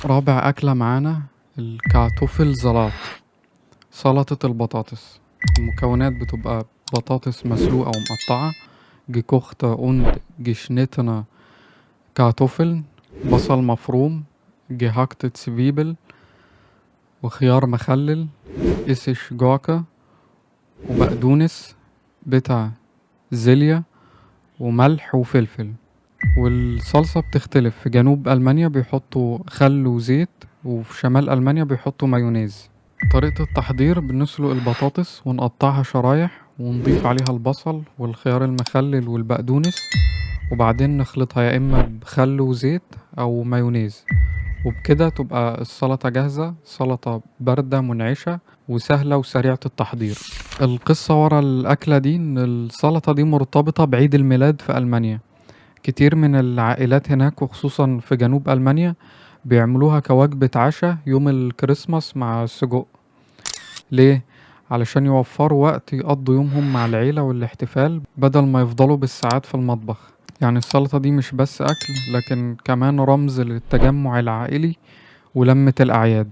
رابع أكلة معانا الكارتوفلزلات، سلطة البطاطس. المكونات بتبقى بطاطس مسلوقة ومقطعة، gekochte und geschnittene Kartoffeln، بصل مفروم، gehackte Zwiebel وخيار مخلل، إسش جوكة وبقدونس بتاع زيليا وملح وفلفل. والصلصة بتختلف، في جنوب ألمانيا بيحطوا خل وزيت، وفي شمال ألمانيا بيحطوا مايونيز. طريقة التحضير: بنسلق البطاطس ونقطعها شرايح ونضيف عليها البصل والخيار المخلل والبقدونس، وبعدين نخلطها يا إما بخل وزيت أو مايونيز، وبكده تبقى السلطة جاهزة. سلطة باردة منعشة وسهلة وسريعة التحضير. القصة ورا الأكلة دي إن السلطة دي مرتبطة بعيد الميلاد في ألمانيا. كتير من العائلات هناك وخصوصا في جنوب ألمانيا بيعملوها كوجبة عشاء يوم الكريسماس مع السجق. ليه؟ علشان يوفروا وقت يقضوا يومهم مع العيلة والاحتفال بدل ما يفضلوا بالساعات في المطبخ. يعني السلطة دي مش بس أكل، لكن كمان رمز للتجمع العائلي ولمة الأعياد.